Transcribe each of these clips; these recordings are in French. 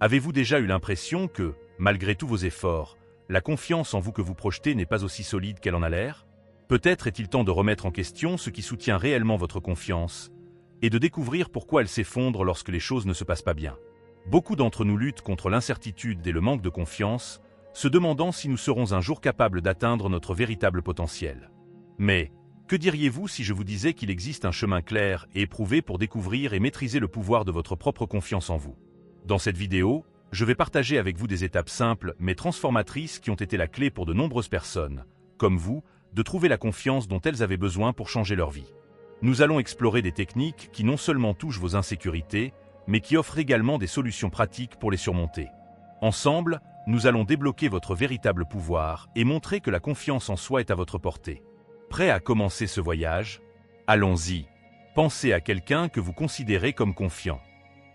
Avez-vous déjà eu l'impression que, malgré tous vos efforts, la confiance en vous que vous projetez n'est pas aussi solide qu'elle en a l'air? Peut-être est-il temps de remettre en question ce qui soutient réellement votre confiance et de découvrir pourquoi elle s'effondre lorsque les choses ne se passent pas bien. Beaucoup d'entre nous luttent contre l'incertitude et le manque de confiance, se demandant si nous serons un jour capables d'atteindre notre véritable potentiel. Mais, que diriez-vous si je vous disais qu'il existe un chemin clair et éprouvé pour découvrir et maîtriser le pouvoir de votre propre confiance en vous? Dans cette vidéo, je vais partager avec vous des étapes simples mais transformatrices qui ont été la clé pour de nombreuses personnes, comme vous, de trouver la confiance dont elles avaient besoin pour changer leur vie. Nous allons explorer des techniques qui non seulement touchent vos insécurités, mais qui offrent également des solutions pratiques pour les surmonter. Ensemble, nous allons débloquer votre véritable pouvoir et montrer que la confiance en soi est à votre portée. Prêt à commencer ce voyage? Allons-y. Pensez à quelqu'un que vous considérez comme confiant.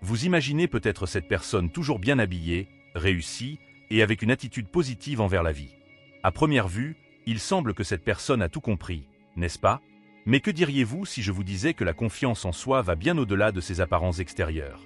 Vous imaginez peut-être cette personne toujours bien habillée, réussie et avec une attitude positive envers la vie. À première vue, il semble que cette personne a tout compris, n'est-ce pas? Mais que diriez-vous si je vous disais que la confiance en soi va bien au-delà de ses apparences extérieures?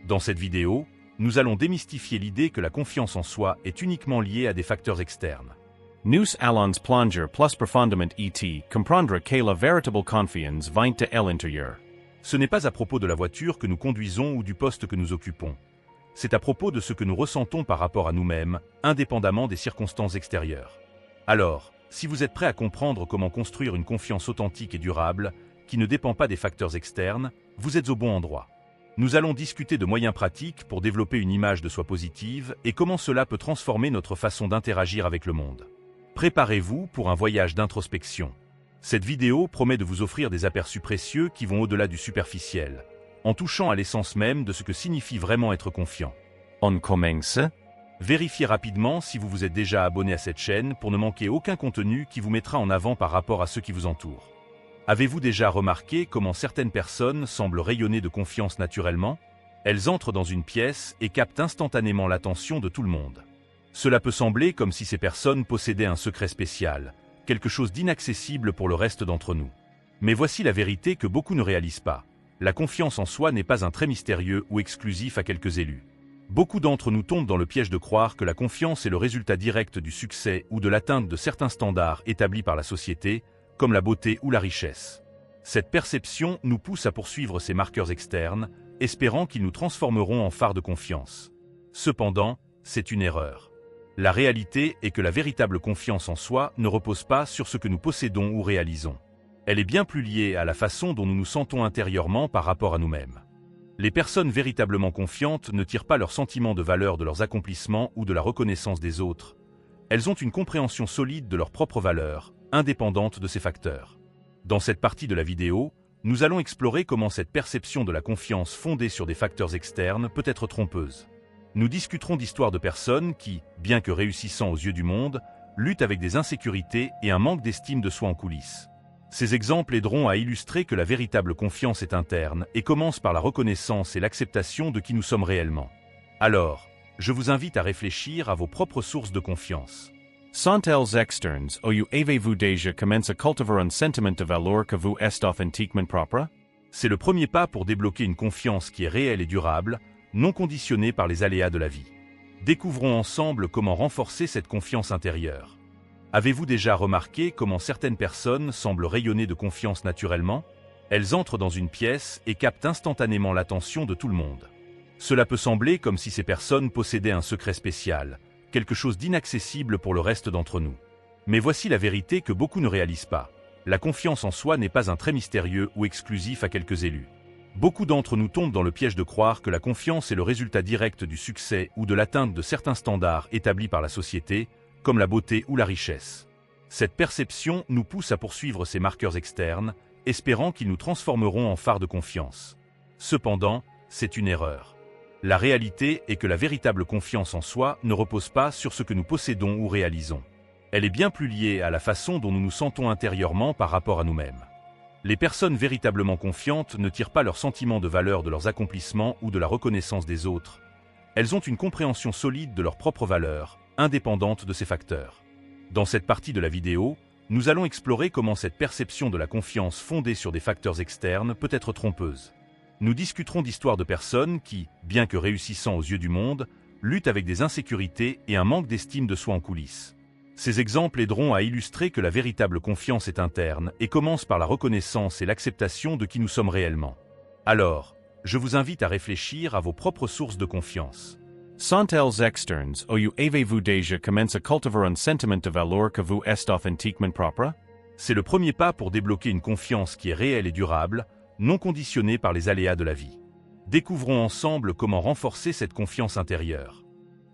Dans cette vidéo, nous allons démystifier l'idée que la confiance en soi est uniquement liée à des facteurs externes. Nous allons plonger plus profondément et comprendre que la véritable confiance vient de l'intérieur. Ce n'est pas à propos de la voiture que nous conduisons ou du poste que nous occupons. C'est à propos de ce que nous ressentons par rapport à nous-mêmes, indépendamment des circonstances extérieures. Alors, si vous êtes prêt à comprendre comment construire une confiance authentique et durable, qui ne dépend pas des facteurs externes, vous êtes au bon endroit. Nous allons discuter de moyens pratiques pour développer une image de soi positive et comment cela peut transformer notre façon d'interagir avec le monde. Préparez-vous pour un voyage d'introspection. Cette vidéo promet de vous offrir des aperçus précieux qui vont au-delà du superficiel, en touchant à l'essence même de ce que signifie vraiment être confiant. On commence? Vérifiez rapidement si vous vous êtes déjà abonné à cette chaîne pour ne manquer aucun contenu qui vous mettra en avant par rapport à ceux qui vous entourent. Avez-vous déjà remarqué comment certaines personnes semblent rayonner de confiance naturellement? Elles entrent dans une pièce et captent instantanément l'attention de tout le monde. Cela peut sembler comme si ces personnes possédaient un secret spécial, quelque chose d'inaccessible pour le reste d'entre nous. Mais voici la vérité que beaucoup ne réalisent pas. La confiance en soi n'est pas un trait mystérieux ou exclusif à quelques élus. Beaucoup d'entre nous tombent dans le piège de croire que la confiance est le résultat direct du succès ou de l'atteinte de certains standards établis par la société, comme la beauté ou la richesse. Cette perception nous pousse à poursuivre ces marqueurs externes, espérant qu'ils nous transformeront en phares de confiance. Cependant, c'est une erreur. La réalité est que la véritable confiance en soi ne repose pas sur ce que nous possédons ou réalisons. Elle est bien plus liée à la façon dont nous nous sentons intérieurement par rapport à nous-mêmes. Les personnes véritablement confiantes ne tirent pas leur sentiment de valeur de leurs accomplissements ou de la reconnaissance des autres. Elles ont une compréhension solide de leurs propres valeurs, indépendante de ces facteurs. Dans cette partie de la vidéo, nous allons explorer comment cette perception de la confiance fondée sur des facteurs externes peut être trompeuse. Nous discuterons d'histoires de personnes qui, bien que réussissant aux yeux du monde, luttent avec des insécurités et un manque d'estime de soi en coulisses. Ces exemples aideront à illustrer que la véritable confiance est interne et commence par la reconnaissance et l'acceptation de qui nous sommes réellement. Alors, je vous invite à réfléchir à vos propres sources de confiance. Sont-elles externes ou avez-vous déjà commencé à cultiver un sentiment de valeur que vous est authentiquement propre? C'est le premier pas pour débloquer une confiance qui est réelle et durable, non conditionnée par les aléas de la vie. Découvrons ensemble comment renforcer cette confiance intérieure. Avez-vous déjà remarqué comment certaines personnes semblent rayonner de confiance naturellement? Elles entrent dans une pièce et captent instantanément l'attention de tout le monde. Cela peut sembler comme si ces personnes possédaient un secret spécial, quelque chose d'inaccessible pour le reste d'entre nous. Mais voici la vérité que beaucoup ne réalisent pas. La confiance en soi n'est pas un trait mystérieux ou exclusif à quelques élus. Beaucoup d'entre nous tombent dans le piège de croire que la confiance est le résultat direct du succès ou de l'atteinte de certains standards établis par la société, comme la beauté ou la richesse. Cette perception nous pousse à poursuivre ces marqueurs externes, espérant qu'ils nous transformeront en phares de confiance. Cependant, c'est une erreur. La réalité est que la véritable confiance en soi ne repose pas sur ce que nous possédons ou réalisons. Elle est bien plus liée à la façon dont nous nous sentons intérieurement par rapport à nous-mêmes. Les personnes véritablement confiantes ne tirent pas leur sentiment de valeur de leurs accomplissements ou de la reconnaissance des autres. Elles ont une compréhension solide de leurs propres valeurs, indépendante de ces facteurs. Dans cette partie de la vidéo, nous allons explorer comment cette perception de la confiance fondée sur des facteurs externes peut être trompeuse. Nous discuterons d'histoires de personnes qui, bien que réussissant aux yeux du monde, luttent avec des insécurités et un manque d'estime de soi en coulisses. Ces exemples aideront à illustrer que la véritable confiance est interne et commence par la reconnaissance et l'acceptation de qui nous sommes réellement. Alors, je vous invite à réfléchir à vos propres sources de confiance. Sont elles externes ou avez-vous déjà commencé à cultiver un sentiment de valeur que vous est authentiquement propre? C'est le premier pas pour débloquer une confiance qui est réelle et durable, non conditionnée par les aléas de la vie. Découvrons ensemble comment renforcer cette confiance intérieure.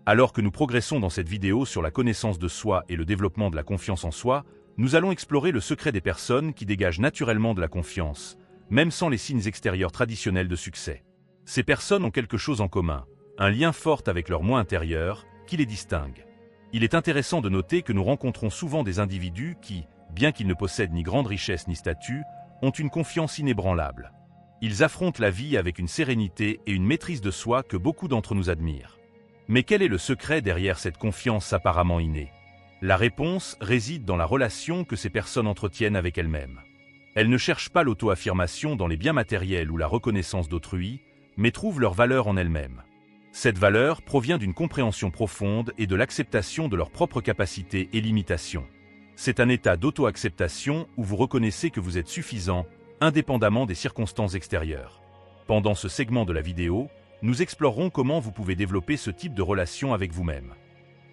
Alors que nous progressons dans cette vidéo sur la connaissance de soi et le développement de la confiance en soi, nous allons explorer le secret des personnes qui dégagent naturellement de la confiance, même sans les signes extérieurs traditionnels de succès. Ces personnes ont quelque chose en commun, un lien fort avec leur moi intérieur, qui les distingue. Il est intéressant de noter que nous rencontrons souvent des individus qui, bien qu'ils ne possèdent ni grande richesse ni statut, ont une confiance inébranlable. Ils affrontent la vie avec une sérénité et une maîtrise de soi que beaucoup d'entre nous admirent. Mais quel est le secret derrière cette confiance apparemment innée? La réponse réside dans la relation que ces personnes entretiennent avec elles-mêmes. Elles ne cherchent pas l'auto-affirmation dans les biens matériels ou la reconnaissance d'autrui, mais trouvent leur valeur en elles-mêmes. Cette valeur provient d'une compréhension profonde et de l'acceptation de leurs propres capacités et limitations. C'est un état d'auto-acceptation où vous reconnaissez que vous êtes suffisant, indépendamment des circonstances extérieures. Pendant ce segment de la vidéo, nous explorerons comment vous pouvez développer ce type de relation avec vous-même.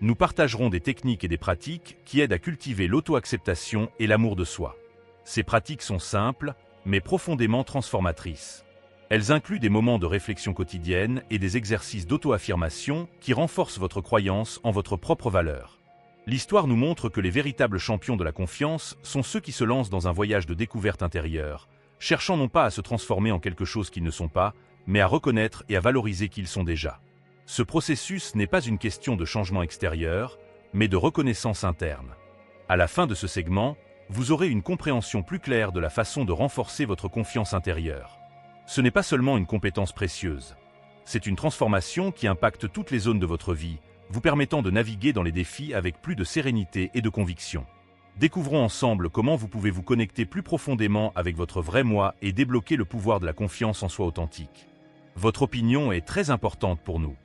Nous partagerons des techniques et des pratiques qui aident à cultiver l'auto-acceptation et l'amour de soi. Ces pratiques sont simples, mais profondément transformatrices. Elles incluent des moments de réflexion quotidienne et des exercices d'auto-affirmation qui renforcent votre croyance en votre propre valeur. L'histoire nous montre que les véritables champions de la confiance sont ceux qui se lancent dans un voyage de découverte intérieure, cherchant non pas à se transformer en quelque chose qu'ils ne sont pas, mais à reconnaître et à valoriser qui ils sont déjà. Ce processus n'est pas une question de changement extérieur, mais de reconnaissance interne. À la fin de ce segment, vous aurez une compréhension plus claire de la façon de renforcer votre confiance intérieure. Ce n'est pas seulement une compétence précieuse. C'est une transformation qui impacte toutes les zones de votre vie, vous permettant de naviguer dans les défis avec plus de sérénité et de conviction. Découvrons ensemble comment vous pouvez vous connecter plus profondément avec votre vrai moi et débloquer le pouvoir de la confiance en soi authentique. Votre opinion est très importante pour nous.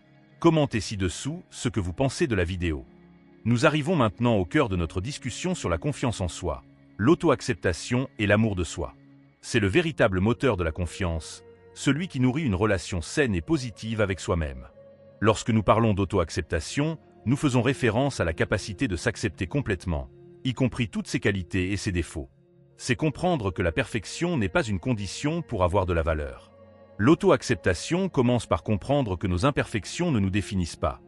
Commentez ci-dessous ce que vous pensez de la vidéo. Nous arrivons maintenant au cœur de notre discussion sur la confiance en soi, l'auto-acceptation et l'amour de soi. C'est le véritable moteur de la confiance, celui qui nourrit une relation saine et positive avec soi-même. Lorsque nous parlons d'auto-acceptation, nous faisons référence à la capacité de s'accepter complètement, y compris toutes ses qualités et ses défauts. C'est comprendre que la perfection n'est pas une condition pour avoir de la valeur. L'auto-acceptation commence par comprendre que nos imperfections ne nous définissent pas.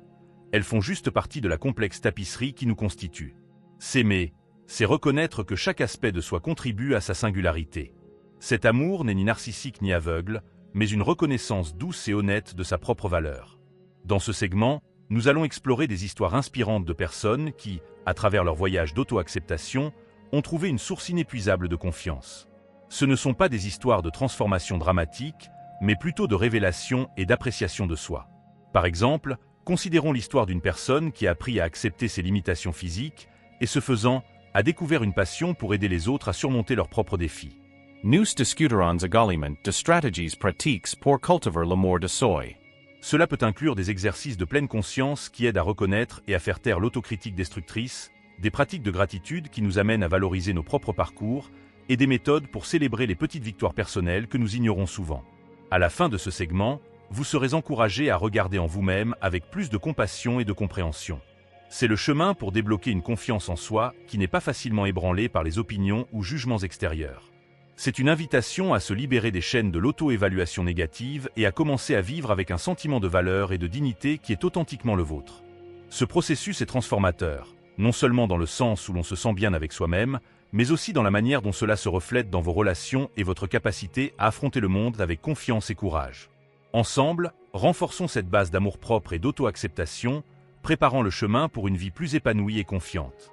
Elles font juste partie de la complexe tapisserie qui nous constitue. S'aimer, c'est reconnaître que chaque aspect de soi contribue à sa singularité. Cet amour n'est ni narcissique ni aveugle, mais une reconnaissance douce et honnête de sa propre valeur. Dans ce segment, nous allons explorer des histoires inspirantes de personnes qui, à travers leur voyage d'auto-acceptation, ont trouvé une source inépuisable de confiance. Ce ne sont pas des histoires de transformation dramatique, mais plutôt de révélation et d'appréciation de soi. Par exemple, considérons l'histoire d'une personne qui a appris à accepter ses limitations physiques et, ce faisant, a découvert une passion pour aider les autres à surmonter leurs propres défis. Nous discuterons également de stratégies pratiques pour cultiver l'amour de soi. Cela peut inclure des exercices de pleine conscience qui aident à reconnaître et à faire taire l'autocritique destructrice, des pratiques de gratitude qui nous amènent à valoriser nos propres parcours et des méthodes pour célébrer les petites victoires personnelles que nous ignorons souvent. À la fin de ce segment, vous serez encouragé à regarder en vous-même avec plus de compassion et de compréhension. C'est le chemin pour débloquer une confiance en soi qui n'est pas facilement ébranlée par les opinions ou jugements extérieurs. C'est une invitation à se libérer des chaînes de l'auto-évaluation négative et à commencer à vivre avec un sentiment de valeur et de dignité qui est authentiquement le vôtre. Ce processus est transformateur, non seulement dans le sens où l'on se sent bien avec soi-même, mais aussi dans la manière dont cela se reflète dans vos relations et votre capacité à affronter le monde avec confiance et courage. Ensemble, renforçons cette base d'amour-propre et d'auto-acceptation, préparant le chemin pour une vie plus épanouie et confiante.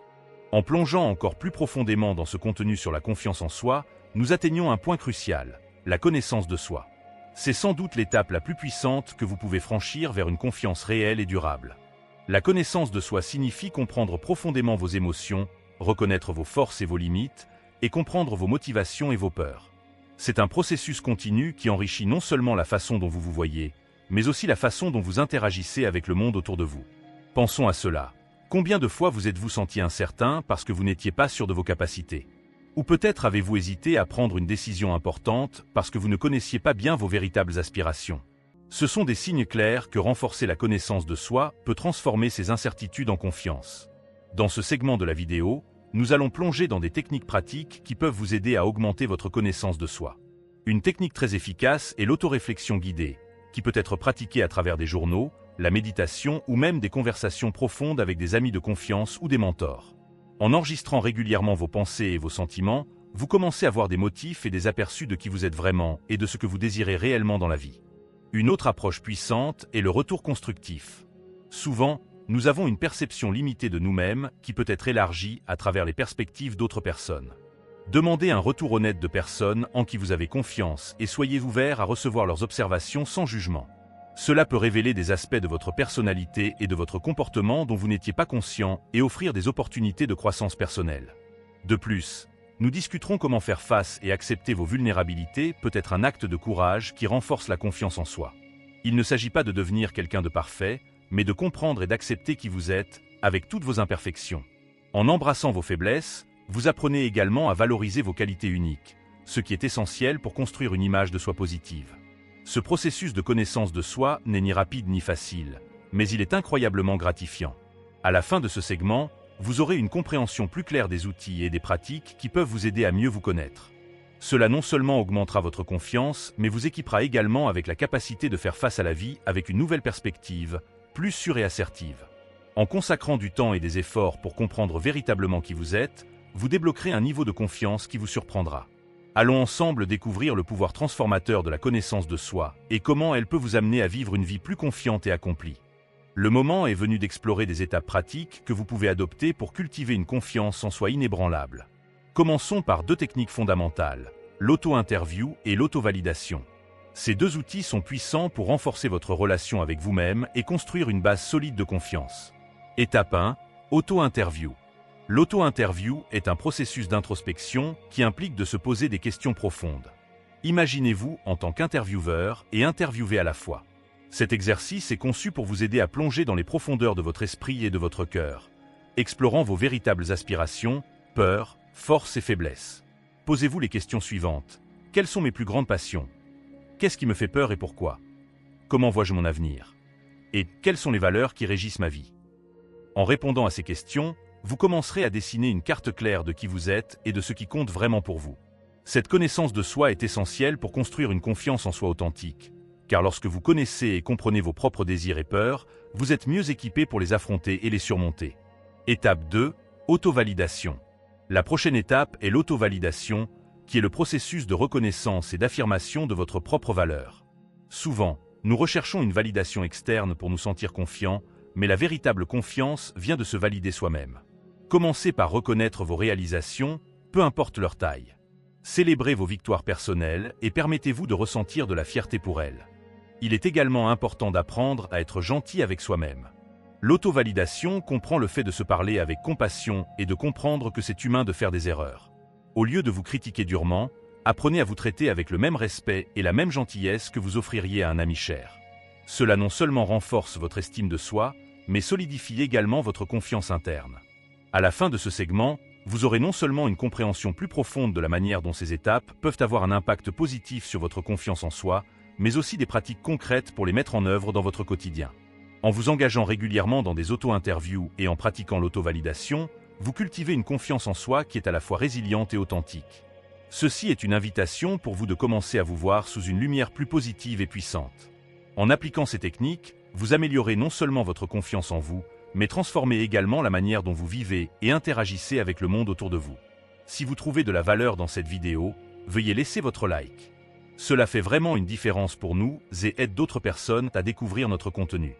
En plongeant encore plus profondément dans ce contenu sur la confiance en soi, nous atteignons un point crucial, la connaissance de soi. C'est sans doute l'étape la plus puissante que vous pouvez franchir vers une confiance réelle et durable. La connaissance de soi signifie comprendre profondément vos émotions, reconnaître vos forces et vos limites, et comprendre vos motivations et vos peurs. C'est un processus continu qui enrichit non seulement la façon dont vous vous voyez, mais aussi la façon dont vous interagissez avec le monde autour de vous. Pensons à cela. Combien de fois vous êtes-vous senti incertain parce que vous n'étiez pas sûr de vos capacités? Ou peut-être avez-vous hésité à prendre une décision importante parce que vous ne connaissiez pas bien vos véritables aspirations? Ce sont des signes clairs que renforcer la connaissance de soi peut transformer ces incertitudes en confiance. Dans ce segment de la vidéo, nous allons plonger dans des techniques pratiques qui peuvent vous aider à augmenter votre connaissance de soi. Une technique très efficace est l'autoréflexion guidée, qui peut être pratiquée à travers des journaux, la méditation ou même des conversations profondes avec des amis de confiance ou des mentors. En enregistrant régulièrement vos pensées et vos sentiments, vous commencez à voir des motifs et des aperçus de qui vous êtes vraiment et de ce que vous désirez réellement dans la vie. Une autre approche puissante est le retour constructif. Souvent, nous avons une perception limitée de nous-mêmes qui peut être élargie à travers les perspectives d'autres personnes. Demandez un retour honnête de personnes en qui vous avez confiance et soyez ouvert à recevoir leurs observations sans jugement. Cela peut révéler des aspects de votre personnalité et de votre comportement dont vous n'étiez pas conscient et offrir des opportunités de croissance personnelle. De plus, nous discuterons comment faire face et accepter vos vulnérabilités peut être un acte de courage qui renforce la confiance en soi. Il ne s'agit pas de devenir quelqu'un de parfait, mais de comprendre et d'accepter qui vous êtes, avec toutes vos imperfections. En embrassant vos faiblesses, vous apprenez également à valoriser vos qualités uniques, ce qui est essentiel pour construire une image de soi positive. Ce processus de connaissance de soi n'est ni rapide ni facile, mais il est incroyablement gratifiant. À la fin de ce segment, vous aurez une compréhension plus claire des outils et des pratiques qui peuvent vous aider à mieux vous connaître. Cela non seulement augmentera votre confiance, mais vous équipera également avec la capacité de faire face à la vie avec une nouvelle perspective, plus sûre et assertive. En consacrant du temps et des efforts pour comprendre véritablement qui vous êtes, vous débloquerez un niveau de confiance qui vous surprendra. Allons ensemble découvrir le pouvoir transformateur de la connaissance de soi et comment elle peut vous amener à vivre une vie plus confiante et accomplie. Le moment est venu d'explorer des étapes pratiques que vous pouvez adopter pour cultiver une confiance en soi inébranlable. Commençons par deux techniques fondamentales, l'auto-interview et l'auto-validation. Ces deux outils sont puissants pour renforcer votre relation avec vous-même et construire une base solide de confiance. Étape 1, auto-interview. L'auto-interview est un processus d'introspection qui implique de se poser des questions profondes. Imaginez-vous en tant qu'intervieweur et interviewé à la fois. Cet exercice est conçu pour vous aider à plonger dans les profondeurs de votre esprit et de votre cœur, explorant vos véritables aspirations, peurs, forces et faiblesses. Posez-vous les questions suivantes. Quelles sont mes plus grandes passions? Qu'est-ce qui me fait peur et pourquoi? Comment vois-je mon avenir? Et quelles sont les valeurs qui régissent ma vie? En répondant à ces questions, vous commencerez à dessiner une carte claire de qui vous êtes et de ce qui compte vraiment pour vous. Cette connaissance de soi est essentielle pour construire une confiance en soi authentique, car lorsque vous connaissez et comprenez vos propres désirs et peurs, vous êtes mieux équipé pour les affronter et les surmonter. Étape 2, auto-validation. La prochaine étape est l'auto-validation, qui est le processus de reconnaissance et d'affirmation de votre propre valeur. Souvent, nous recherchons une validation externe pour nous sentir confiants, mais la véritable confiance vient de se valider soi-même. Commencez par reconnaître vos réalisations, peu importe leur taille. Célébrez vos victoires personnelles et permettez-vous de ressentir de la fierté pour elles. Il est également important d'apprendre à être gentil avec soi-même. L'auto-validation comprend le fait de se parler avec compassion et de comprendre que c'est humain de faire des erreurs. Au lieu de vous critiquer durement, apprenez à vous traiter avec le même respect et la même gentillesse que vous offririez à un ami cher. Cela non seulement renforce votre estime de soi, mais solidifie également votre confiance interne. À la fin de ce segment, vous aurez non seulement une compréhension plus profonde de la manière dont ces étapes peuvent avoir un impact positif sur votre confiance en soi, mais aussi des pratiques concrètes pour les mettre en œuvre dans votre quotidien. En vous engageant régulièrement dans des auto-interviews et en pratiquant l'auto-validation, vous cultivez une confiance en soi qui est à la fois résiliente et authentique. Ceci est une invitation pour vous de commencer à vous voir sous une lumière plus positive et puissante. En appliquant ces techniques, vous améliorez non seulement votre confiance en vous, mais transformez également la manière dont vous vivez et interagissez avec le monde autour de vous. Si vous trouvez de la valeur dans cette vidéo, veuillez laisser votre like. Cela fait vraiment une différence pour nous et aide d'autres personnes à découvrir notre contenu.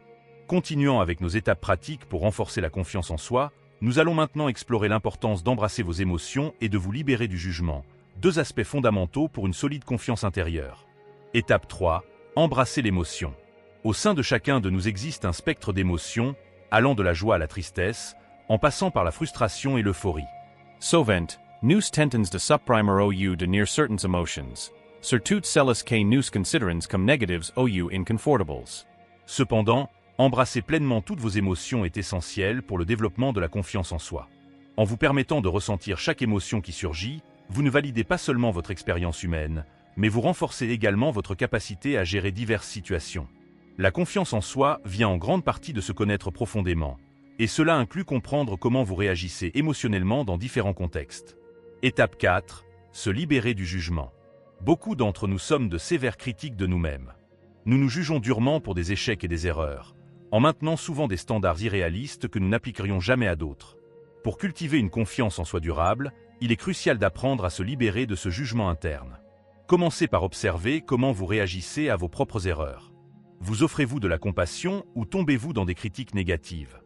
Continuant avec nos étapes pratiques pour renforcer la confiance en soi, nous allons maintenant explorer l'importance d'embrasser vos émotions et de vous libérer du jugement, deux aspects fondamentaux pour une solide confiance intérieure. Étape 3, embrasser l'émotion. Au sein de chacun de nous existe un spectre d'émotions, allant de la joie à la tristesse, en passant par la frustration et l'euphorie. Sovent, nous tendens de subprimer ou de near certain emotions. Certut celis que nous considerans comme negatives ou inconfortables. Cependant, embrasser pleinement toutes vos émotions est essentiel pour le développement de la confiance en soi. En vous permettant de ressentir chaque émotion qui surgit, vous ne validez pas seulement votre expérience humaine, mais vous renforcez également votre capacité à gérer diverses situations. La confiance en soi vient en grande partie de se connaître profondément, et cela inclut comprendre comment vous réagissez émotionnellement dans différents contextes. Étape 4. Se libérer du jugement. Beaucoup d'entre nous sommes de sévères critiques de nous-mêmes. Nous nous jugeons durement pour des échecs et des erreurs, en maintenant souvent des standards irréalistes que nous n'appliquerions jamais à d'autres. Pour cultiver une confiance en soi durable, il est crucial d'apprendre à se libérer de ce jugement interne. Commencez par observer comment vous réagissez à vos propres erreurs. Vous offrez-vous de la compassion ou tombez-vous dans des critiques négatives?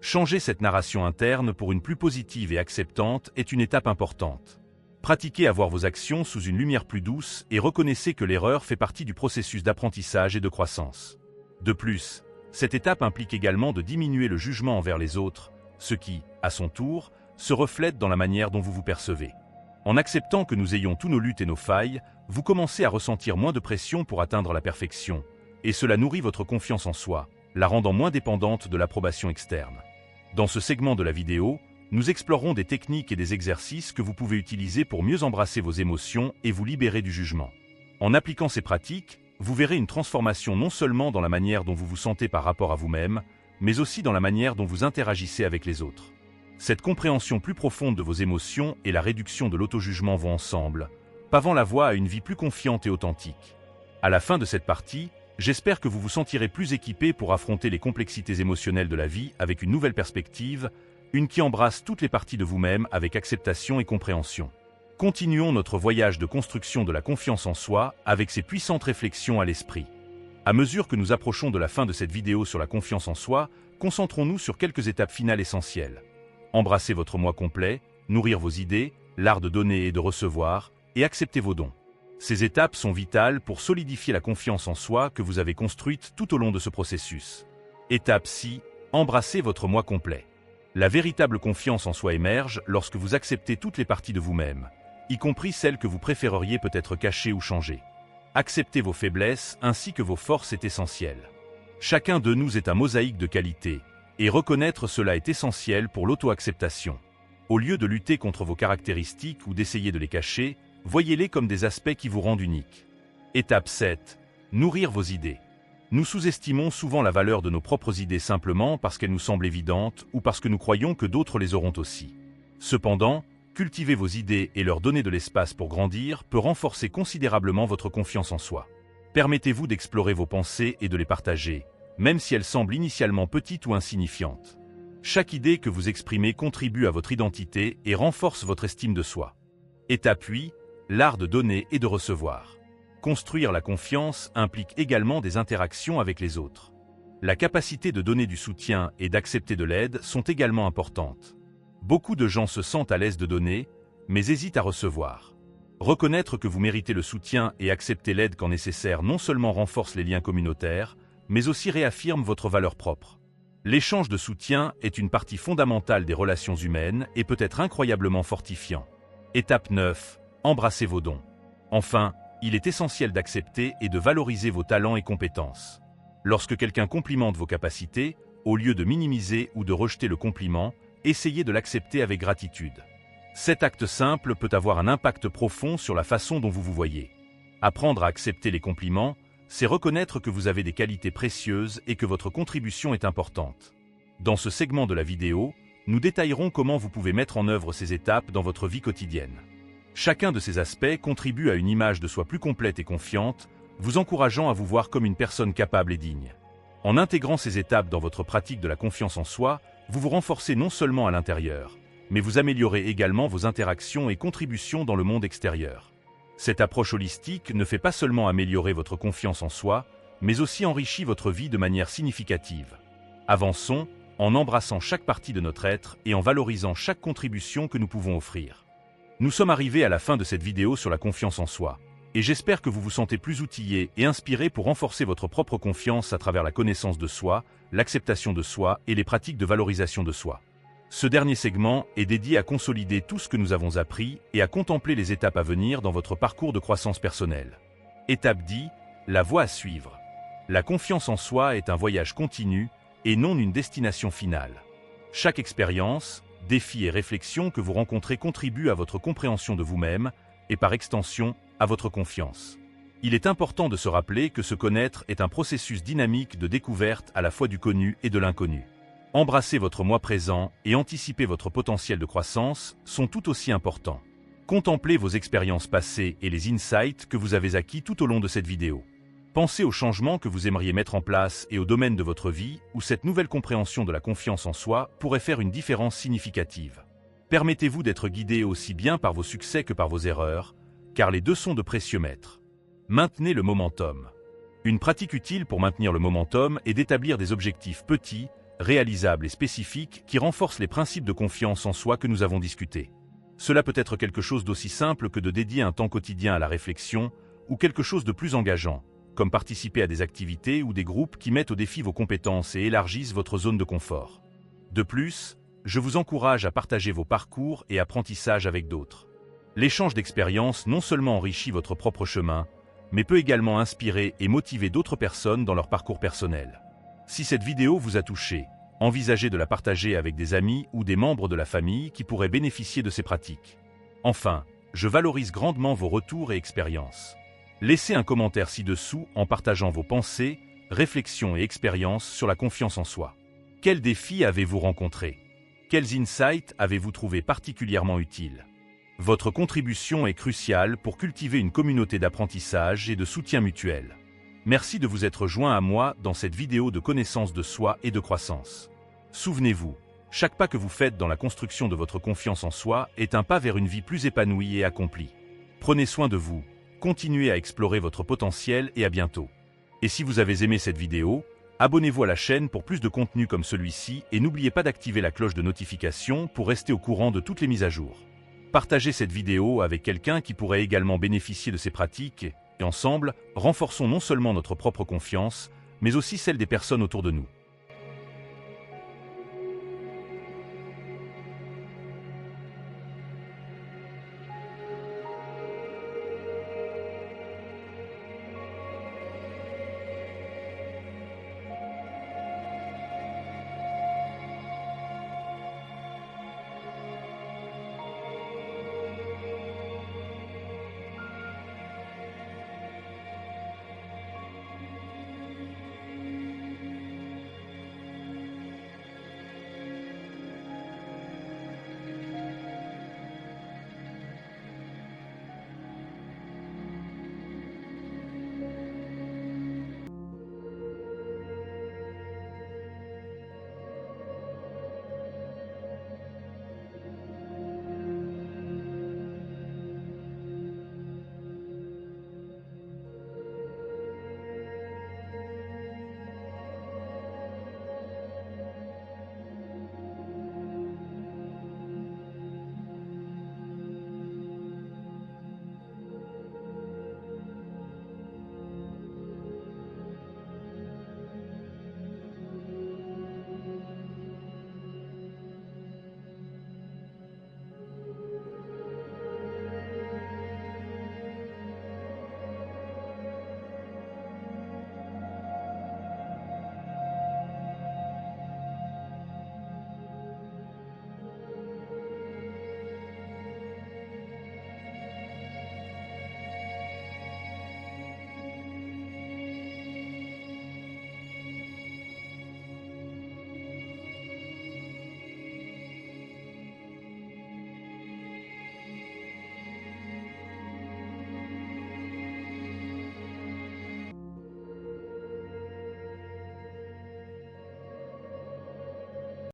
Changer cette narration interne pour une plus positive et acceptante est une étape importante. Pratiquez à voir vos actions sous une lumière plus douce et reconnaissez que l'erreur fait partie du processus d'apprentissage et de croissance. De plus, cette étape implique également de diminuer le jugement envers les autres, ce qui, à son tour, se reflète dans la manière dont vous vous percevez. En acceptant que nous ayons tous nos luttes et nos failles, vous commencez à ressentir moins de pression pour atteindre la perfection, et cela nourrit votre confiance en soi, la rendant moins dépendante de l'approbation externe. Dans ce segment de la vidéo, nous explorerons des techniques et des exercices que vous pouvez utiliser pour mieux embrasser vos émotions et vous libérer du jugement. En appliquant ces pratiques, vous verrez une transformation non seulement dans la manière dont vous vous sentez par rapport à vous-même, mais aussi dans la manière dont vous interagissez avec les autres. Cette compréhension plus profonde de vos émotions et la réduction de l'auto-jugement vont ensemble, pavant la voie à une vie plus confiante et authentique. À la fin de cette partie, j'espère que vous vous sentirez plus équipé pour affronter les complexités émotionnelles de la vie avec une nouvelle perspective, une qui embrasse toutes les parties de vous-même avec acceptation et compréhension. Continuons notre voyage de construction de la confiance en soi avec ces puissantes réflexions à l'esprit. À mesure que nous approchons de la fin de cette vidéo sur la confiance en soi, concentrons-nous sur quelques étapes finales essentielles. Embrassez votre moi complet, nourrir vos idées, l'art de donner et de recevoir, et accepter vos dons. Ces étapes sont vitales pour solidifier la confiance en soi que vous avez construite tout au long de ce processus. Étape 6. Embrassez votre moi complet. La véritable confiance en soi émerge lorsque vous acceptez toutes les parties de vous-même, y compris celles que vous préféreriez peut-être cacher ou changer. Accepter vos faiblesses ainsi que vos forces est essentiel. Chacun de nous est un mosaïque de qualité, et reconnaître cela est essentiel pour l'auto-acceptation. Au lieu de lutter contre vos caractéristiques ou d'essayer de les cacher, voyez-les comme des aspects qui vous rendent unique. Étape 7. Nourrir vos idées. Nous sous-estimons souvent la valeur de nos propres idées simplement parce qu'elles nous semblent évidentes ou parce que nous croyons que d'autres les auront aussi. Cependant, cultiver vos idées et leur donner de l'espace pour grandir peut renforcer considérablement votre confiance en soi. Permettez-vous d'explorer vos pensées et de les partager, même si elles semblent initialement petites ou insignifiantes. Chaque idée que vous exprimez contribue à votre identité et renforce votre estime de soi. Étape 8. L'art de donner et de recevoir. Construire la confiance implique également des interactions avec les autres. La capacité de donner du soutien et d'accepter de l'aide sont également importantes. Beaucoup de gens se sentent à l'aise de donner, mais hésitent à recevoir. Reconnaître que vous méritez le soutien et accepter l'aide quand nécessaire non seulement renforce les liens communautaires, mais aussi réaffirme votre valeur propre. L'échange de soutien est une partie fondamentale des relations humaines et peut être incroyablement fortifiant. Étape 9. Embrassez vos dons. Enfin, il est essentiel d'accepter et de valoriser vos talents et compétences. Lorsque quelqu'un complimente vos capacités, au lieu de minimiser ou de rejeter le compliment, essayez de l'accepter avec gratitude. Cet acte simple peut avoir un impact profond sur la façon dont vous vous voyez. Apprendre à accepter les compliments, c'est reconnaître que vous avez des qualités précieuses et que votre contribution est importante. Dans ce segment de la vidéo, nous détaillerons comment vous pouvez mettre en œuvre ces étapes dans votre vie quotidienne. Chacun de ces aspects contribue à une image de soi plus complète et confiante, vous encourageant à vous voir comme une personne capable et digne. En intégrant ces étapes dans votre pratique de la confiance en soi, vous vous renforcez non seulement à l'intérieur, mais vous améliorez également vos interactions et contributions dans le monde extérieur. Cette approche holistique ne fait pas seulement améliorer votre confiance en soi, mais aussi enrichit votre vie de manière significative. Avançons en embrassant chaque partie de notre être et en valorisant chaque contribution que nous pouvons offrir. Nous sommes arrivés à la fin de cette vidéo sur la confiance en soi, et j'espère que vous vous sentez plus outillé et inspiré pour renforcer votre propre confiance à travers la connaissance de soi, l'acceptation de soi et les pratiques de valorisation de soi. Ce dernier segment est dédié à consolider tout ce que nous avons appris et à contempler les étapes à venir dans votre parcours de croissance personnelle. Étape 10, la voie à suivre. La confiance en soi est un voyage continu et non une destination finale. Chaque expérience, défi et réflexion que vous rencontrez contribue à votre compréhension de vous-même et par extension à votre confiance. Il est important de se rappeler que se connaître est un processus dynamique de découverte à la fois du connu et de l'inconnu. Embrasser votre moi présent et anticiper votre potentiel de croissance sont tout aussi importants. Contemplez vos expériences passées et les insights que vous avez acquis tout au long de cette vidéo. Pensez aux changements que vous aimeriez mettre en place et aux domaines de votre vie où cette nouvelle compréhension de la confiance en soi pourrait faire une différence significative. Permettez-vous d'être guidé aussi bien par vos succès que par vos erreurs, car les deux sont de précieux maîtres. Maintenez le momentum. Une pratique utile pour maintenir le momentum est d'établir des objectifs petits, réalisables et spécifiques qui renforcent les principes de confiance en soi que nous avons discutés. Cela peut être quelque chose d'aussi simple que de dédier un temps quotidien à la réflexion ou quelque chose de plus engageant, comme participer à des activités ou des groupes qui mettent au défi vos compétences et élargissent votre zone de confort. De plus, je vous encourage à partager vos parcours et apprentissages avec d'autres. L'échange d'expériences non seulement enrichit votre propre chemin, mais peut également inspirer et motiver d'autres personnes dans leur parcours personnel. Si cette vidéo vous a touché, envisagez de la partager avec des amis ou des membres de la famille qui pourraient bénéficier de ces pratiques. Enfin, je valorise grandement vos retours et expériences. Laissez un commentaire ci-dessous en partageant vos pensées, réflexions et expériences sur la confiance en soi. Quels défis avez-vous rencontrés? Quels insights avez-vous trouvé particulièrement utiles? Votre contribution est cruciale pour cultiver une communauté d'apprentissage et de soutien mutuel. Merci de vous être joint à moi dans cette vidéo de connaissance de soi et de croissance. Souvenez-vous, chaque pas que vous faites dans la construction de votre confiance en soi est un pas vers une vie plus épanouie et accomplie. Prenez soin de vous, continuez à explorer votre potentiel et à bientôt. Et si vous avez aimé cette vidéo, abonnez-vous à la chaîne pour plus de contenu comme celui-ci et n'oubliez pas d'activer la cloche de notification pour rester au courant de toutes les mises à jour. Partagez cette vidéo avec quelqu'un qui pourrait également bénéficier de ces pratiques et ensemble, renforçons non seulement notre propre confiance, mais aussi celle des personnes autour de nous.